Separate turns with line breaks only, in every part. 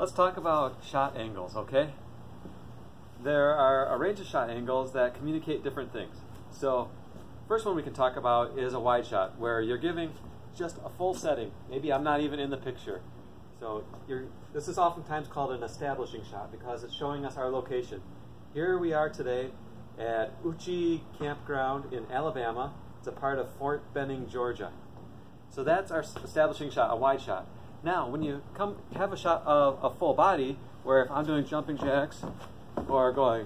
Let's talk about shot angles, okay? There are a range of shot angles that communicate different things. So, first one we can talk about is a wide shot, where you're giving just a full setting. Maybe I'm not even in the picture. So this is oftentimes called an establishing shot because it's showing us our location. Here we are today at Uchi Campground in Alabama. It's a part of Fort Benning, Georgia. So that's our establishing shot, a wide shot. Now, when you have a shot of a full body, where if I'm doing jumping jacks or going,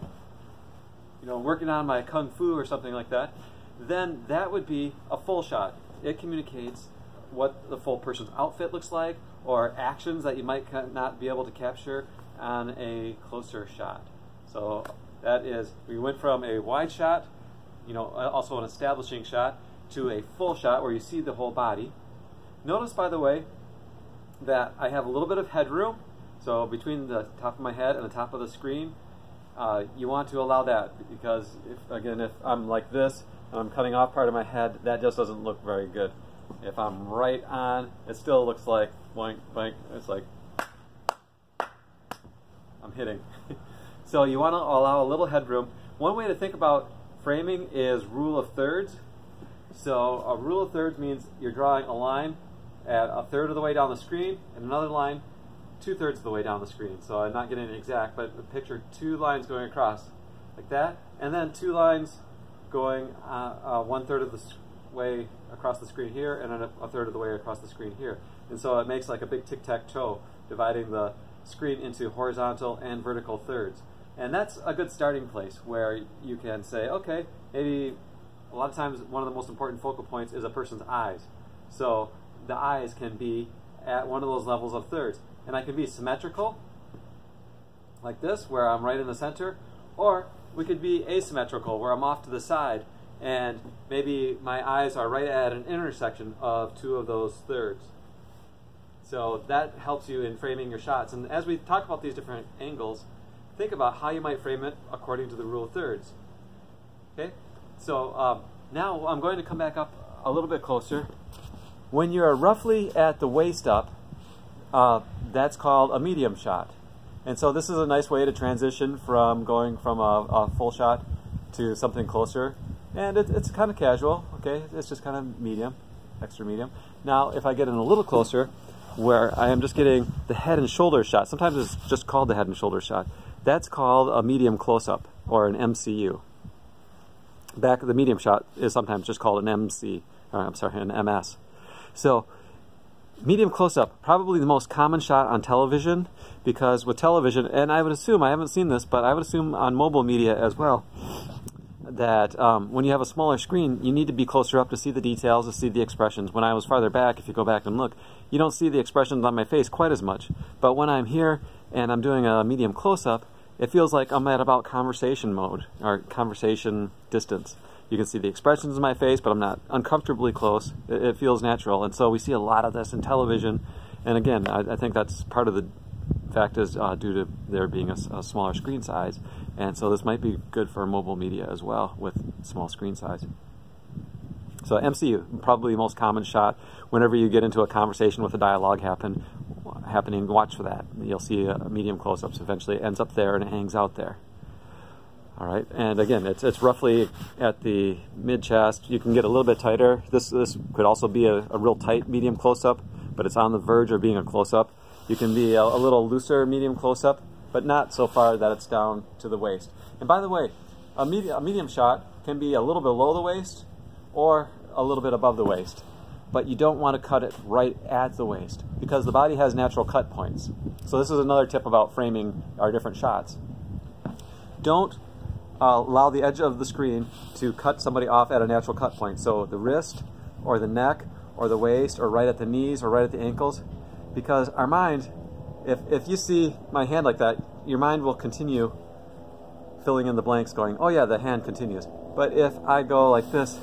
working on my kung fu or something like that, then that would be a full shot. It communicates what the full person's outfit looks like, or actions that you might not be able to capture on a closer shot. So that is, we went from a wide shot, also an establishing shot, to a full shot where you see the whole body. Notice, by the way, that I have a little bit of headroom, so between the top of my head and the top of the screen. You want to allow that because, if I'm like this and I'm cutting off part of my head, that just doesn't look very good. If I'm right on, it still looks like boink, boink. It's like I'm hitting. So you want to allow a little headroom. One way to think about framing is rule of thirds. So a rule of thirds means you're drawing a line at a third of the way down the screen and another line 2/3 of the way down the screen. So I'm not getting it exact, but picture two lines going across like that, and then two lines going 1/3 of the way across the screen here, and then a third of the way across the screen here. And so it makes like a big tic-tac-toe, dividing the screen into horizontal and vertical thirds. And that's a good starting place where you can say, okay, maybe a lot of times one of the most important focal points is a person's eyes. So the eyes can be at one of those levels of thirds. And I can be symmetrical, like this, where I'm right in the center, or we could be asymmetrical, where I'm off to the side, and maybe my eyes are right at an intersection of two of those thirds. So that helps you in framing your shots. And as we talk about these different angles, think about how you might frame it according to the rule of thirds. Okay? So now I'm going to come back up a little bit closer. When you're roughly at the waist up, that's called a medium shot. And so this is a nice way to transition from going from a full shot to something closer. And it's kind of casual, okay? It's just kind of medium, extra medium. Now, if I get in a little closer, where I am just getting the head and shoulder shot, sometimes it's just called the head and shoulder shot. That's called a medium close-up, or an MCU. The medium shot is sometimes just called an an MS. So, medium close-up, probably the most common shot on television, because with television, and I would assume, I haven't seen this, but I would assume on mobile media as well, that when you have a smaller screen, you need to be closer up to see the details, to see the expressions. When I was farther back, if you go back and look, you don't see the expressions on my face quite as much. But when I'm here and I'm doing a medium close-up, it feels like I'm at about conversation mode, or conversation distance. You can see the expressions in my face, but I'm not uncomfortably close. It feels natural. And so we see a lot of this in television. And again, I think that's part of the fact is due to there being a smaller screen size. And so this might be good for mobile media as well with small screen size. So MCU, probably the most common shot. Whenever you get into a conversation with a dialogue happening, watch for that. You'll see a medium close-ups. Eventually it ends up there and it hangs out there. All right, and again, it's roughly at the mid-chest. You can get a little bit tighter. This could also be a real tight medium close-up, but it's on the verge of being a close-up. You can be a little looser medium close-up, but not so far that it's down to the waist. And by the way, a medium shot can be a little below the waist or a little bit above the waist. But you don't want to cut it right at the waist because the body has natural cut points. So this is another tip about framing our different shots. Don't allow the edge of the screen to cut somebody off at a natural cut point. So the wrist or the neck or the waist or right at the knees or right at the ankles. Because our mind, if you see my hand like that, your mind will continue filling in the blanks going, oh yeah, the hand continues. But if I go like this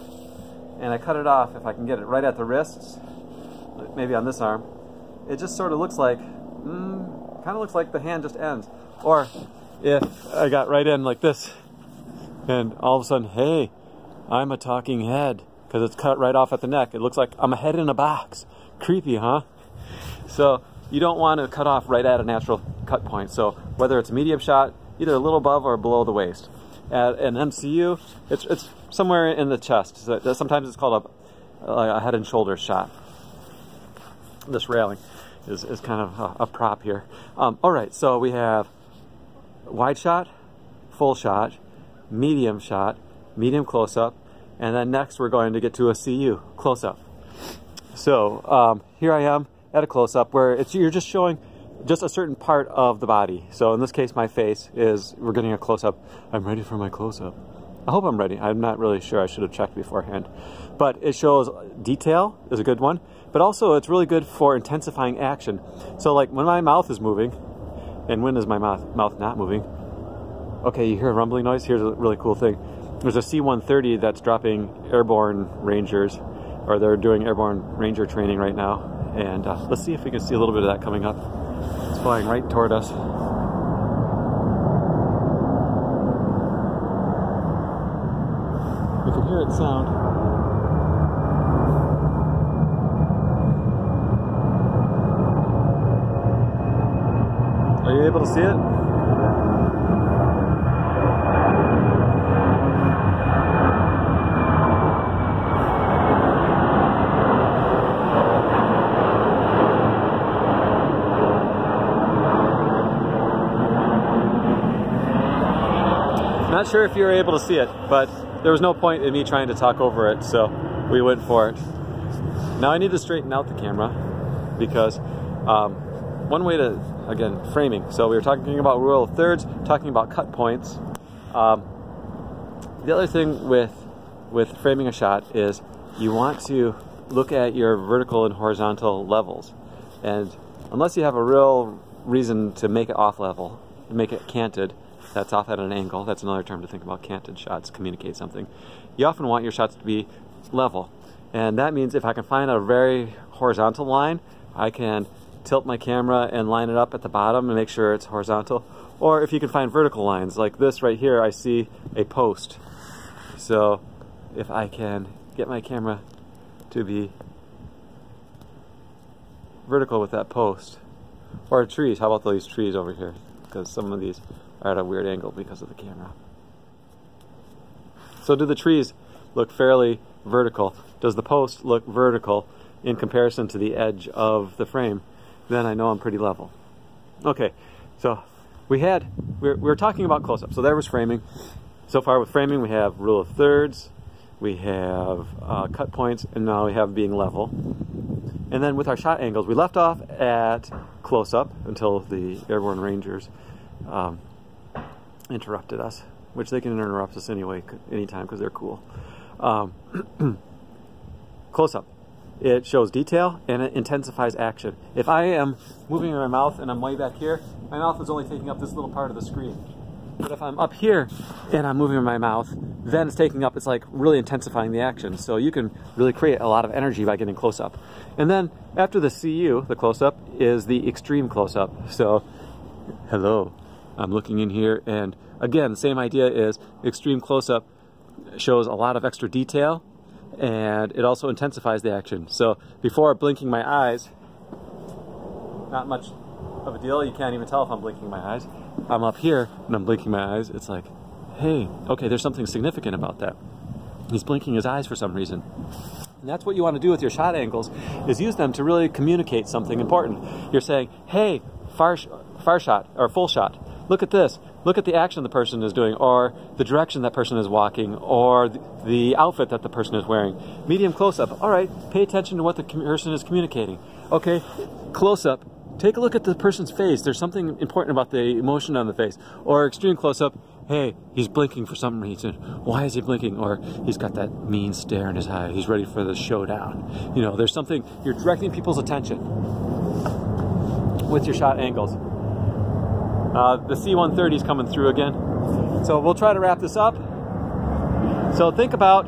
and I cut it off, if I can get it right at the wrists, maybe on this arm, it just sort of looks like, kind of looks like the hand just ends. Or if I got right in like this, and all of a sudden, hey, I'm a talking head, because it's cut right off at the neck. It looks like I'm a head in a box. Creepy, huh? So you don't want to cut off right at a natural cut point. So whether it's a medium shot, either a little above or below the waist. At an MCU, it's somewhere in the chest. So sometimes it's called a head and shoulders shot. This railing is kind of a prop here. All right, so we have wide shot, full shot, medium close-up, and then next we're going to get to a CU, close-up. So here I am at a close-up where you're just showing just a certain part of the body. So in this case, my face we're getting a close-up. I'm ready for my close-up. I hope I'm ready. I'm not really sure. I should have checked beforehand. But it shows detail is a good one, but also it's really good for intensifying action. So like when my mouth is moving, and when is my mouth not moving? Okay, you hear a rumbling noise? Here's a really cool thing. There's a C-130 that's dropping airborne rangers, or they're doing airborne ranger training right now. And let's see if we can see a little bit of that coming up. It's flying right toward us. We can hear its sound. Are you able to see it? Not sure if you were able to see it, but there was no point in me trying to talk over it, so we went for it. Now I need to straighten out the camera because one way to, again, framing. So we were talking about rule of thirds, talking about cut points. The other thing with framing a shot is you want to look at your vertical and horizontal levels. And unless you have a real reason to make it off level, make it canted, that's off at an angle. That's another term to think about. Canted shots communicate something. You often want your shots to be level. And that means if I can find a very horizontal line, I can tilt my camera and line it up at the bottom and make sure it's horizontal. Or if you can find vertical lines, like this right here, I see a post. So if I can get my camera to be vertical with that post. Or trees. How about these trees over here? Because some of these are at a weird angle because of the camera. So do the trees look fairly vertical? Does the post look vertical in comparison to the edge of the frame? Then I know I'm pretty level. Okay, so we were talking about close-up. So there was framing. So far with framing, we have rule of thirds, we have cut points, and now we have being level. And then with our shot angles, we left off at close-up until the airborne rangers interrupted us, which they can interrupt us anyway, anytime, because they're cool. Close-up. It shows detail and it intensifies action. If I am moving my mouth and I'm way back here, my mouth is only taking up this little part of the screen. But if I'm up here and I'm moving my mouth, then it's taking up, it's like really intensifying the action. So you can really create a lot of energy by getting close-up. And then after the CU, the close-up, is the extreme close-up. So, hello, I'm looking in here, and again, the same idea is extreme close-up shows a lot of extra detail, and it also intensifies the action. So before blinking my eyes, not much of a deal. You can't even tell if I'm blinking my eyes. I'm up here and I'm blinking my eyes. It's like, hey, okay, there's something significant about that. He's blinking his eyes for some reason. And that's what you want to do with your shot angles, is use them to really communicate something important. You're saying, hey, far shot or full shot. Look at this. Look at the action the person is doing, or the direction that person is walking, or the outfit that the person is wearing. Medium close-up. All right, pay attention to what the person is communicating. Okay, close-up. Take a look at the person's face. There's something important about the emotion on the face. Or extreme close-up. Hey, he's blinking for some reason. Why is he blinking? Or he's got that mean stare in his eye. He's ready for the showdown. You know, there's something. You're directing people's attention with your shot angles. The C-130 is coming through again. So we'll try to wrap this up. So think about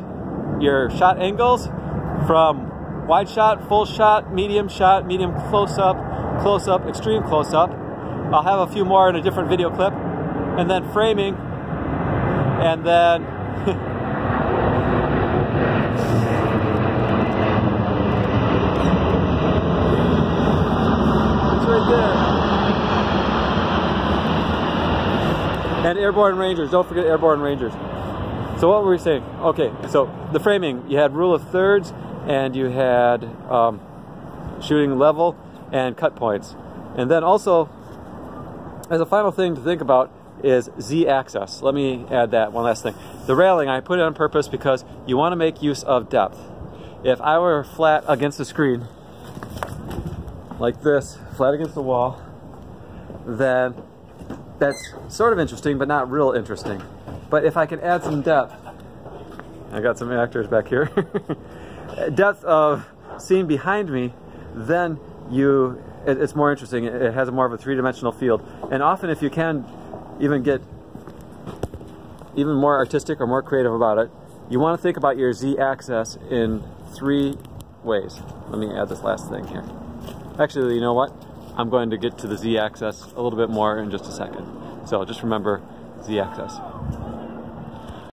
your shot angles from wide shot, full shot, medium close-up, close-up, extreme close-up. I'll have a few more in a different video clip. And then framing, and then it's right there. And airborne rangers, don't forget airborne rangers. So what were we saying? Okay, so the framing, you had rule of thirds, and you had shooting level and cut points. And then also, as a final thing to think about is Z-axis. Let me add that one last thing. The railing, I put it on purpose because you want to make use of depth. If I were flat against the screen, like this, flat against the wall, then that's sort of interesting, but not real interesting. But if I can add some depth, I got some actors back here, depth of scene behind me, then it's more interesting. It has more of a three-dimensional field. And often if you can even get even more artistic or more creative about it, you want to think about your Z-axis in 3 ways. Let me add this last thing here. Actually, you know what? I'm going to get to the Z-axis a little bit more in just a second. So just remember Z-axis.